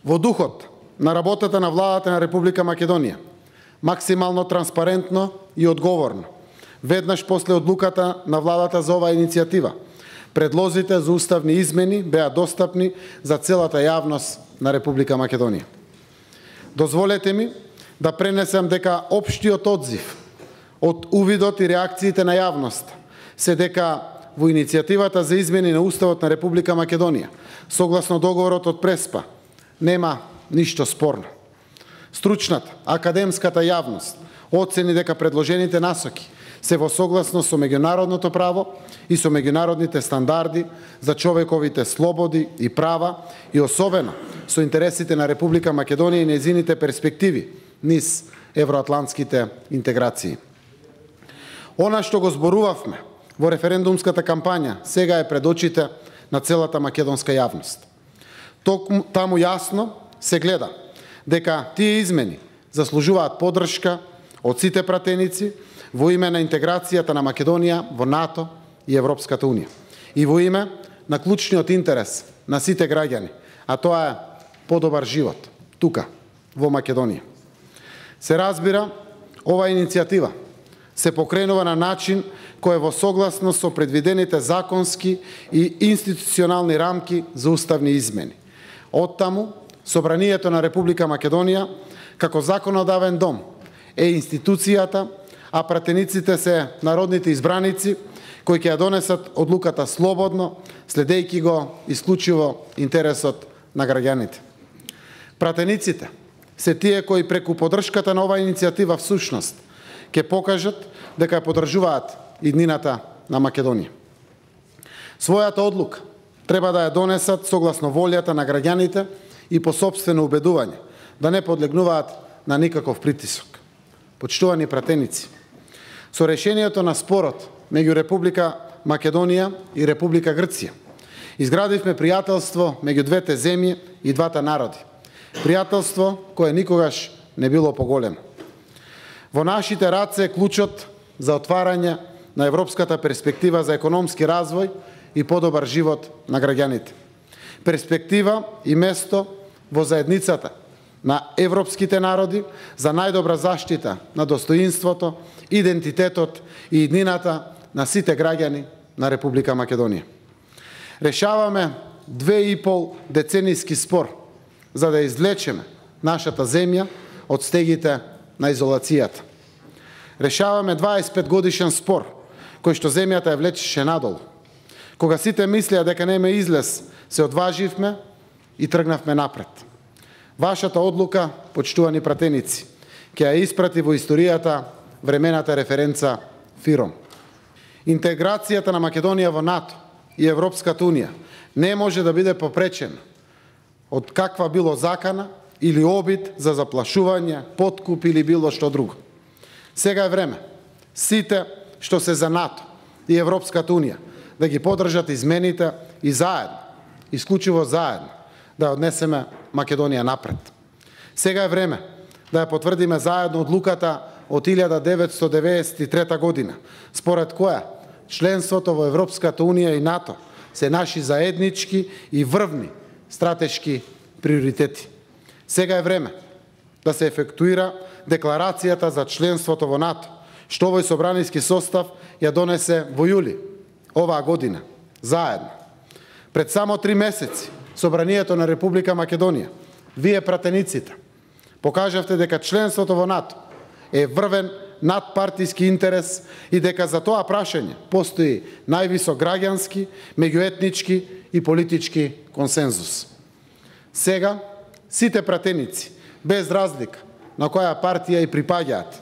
Во духот на работата на владата на Република Македонија, максимално транспарентно и одговорно, веднаш после одлуката на владата за оваа иницијатива, предлозите за уставни измени беа достапни за целата јавност на Република Македонија. Дозволете ми да пренесам дека општиот одзив од увидот и реакциите на јавноста се дека во иницијативата за измени на Уставот на Република Македонија, согласно договорот од Преспа, нема ништо спорно. Стручната, академската јавност оцени дека предложените насоки се во согласно со меѓународното право и со меѓународните стандарди за човековите слободи и права и особено со интересите на Република Македонија и нејзините перспективи низ евроатлантските интеграции. Она што го зборувавме во референдумската кампања сега е пред очите на целата македонска јавност. Таму јасно се гледа дека тие измени заслужуваат поддршка од сите пратеници во име на интеграцијата на Македонија во НАТО и Европската Унија и во име на клучниот интерес на сите граѓани, а тоа е подобар живот тука во Македонија. Се разбира, ова иницијатива се покренува на начин кој е во согласно со предвидените законски и институционални рамки за уставни измени. Оттаму, Собранието на Република Македонија, како законодавен дом, е институцијата, а пратениците се народните избраници, кои ќе ја донесат одлуката слободно, следејќи го исклучиво интересот на граѓаните. Пратениците се тие кои преку поддршката на оваа иницијатива всушност ќе покажат дека ја поддржуваат иднината на Македонија. Својата одлука треба да ја донесат согласно волјата на граѓаните и по сопствено убедување, да не подлегнуваат на никаков притисок. Почитувани пратеници, со решението на спорот меѓу Република Македонија и Република Грција изградивме пријателство меѓу двете земји и двата народи. Пријателство кое никогаш не било поголемо. Во нашите раце е клучот за отварање на европската перспектива за економски развој и подобар живот на граѓаните. Перспектива и место во заедницата на европските народи за најдобра заштита на достоинството, идентитетот и иднината на сите граѓани на Република Македонија. Решаваме 2,5 деценијски спор за да извлечеме нашата земја од стегите на изолацијата. Решаваме 25 годишен спор кој што земјата ја влечеше надолу. Кога сите мислеа дека нема излез, се одваживме и тргнавме напред. Вашата одлука, почитувани пратеници, ќе ја испрати во историјата времената референца ФИРОМ. Интеграцијата на Македонија во НАТО и Европската Унија не може да биде попречена од каква било закана или обид за заплашување, подкуп или било што друго. Сега е време сите што се за НАТО и Европската Унија да ги поддржат измените и заедно, исклучиво заедно, да однесеме Македонија напред. Сега е време да ја потврдиме заедно одлуката од 1993 година, според која членството во Европската Унија и НАТО се наши заеднички и врвни стратешки приоритети. Сега е време да се ефектуира декларацијата за членството во НАТО, што овој собраниски состав ја донесе во јули оваа година, заедно. Пред само 3 месеци, Собранието на Република Македонија, вие пратениците, покажавте дека членството во НАТО е врвен надпартиски интерес и дека за тоа прашање постои највисок граѓански, меѓуетнички и политички консензус. Сега, сите пратеници, без разлика на која партија и припаѓаат,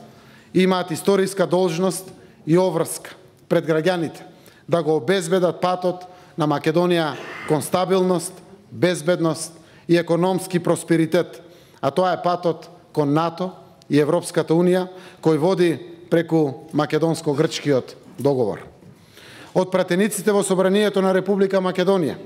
имаат историска должност и обврска пред граѓаните да го обезбедат патот на Македонија кон стабилност, безбедност и економски просперитет, а тоа е патот кон НАТО и Европската Унија, кој води преку македонско-грчкиот договор. Од пратениците во Собранието на Република Македонија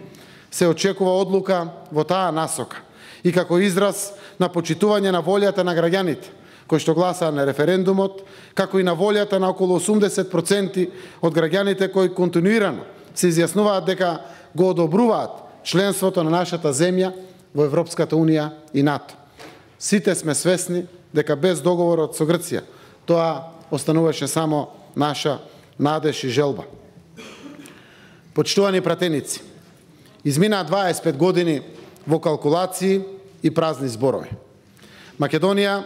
се очекува одлука во таа насока и како израз на почитување на волјата на граѓаните, кои што гласаа на референдумот, како и на волјата на околу 80% од граѓаните кои континуирано се изјаснуваат дека го одобруваат членството на нашата земја во Европската Унија и НАТО. Сите сме свесни дека без договорот со Грција тоа остануваше само наша надеж и желба. Почитувани пратеници, изминаа 25 години во калкулации и празни зборови. Македонија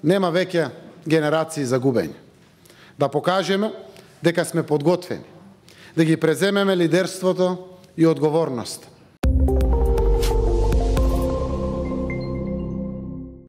нема веќе генерации загубени. Да покажеме дека сме подготвени, да ги преземеме лидерството и одговорност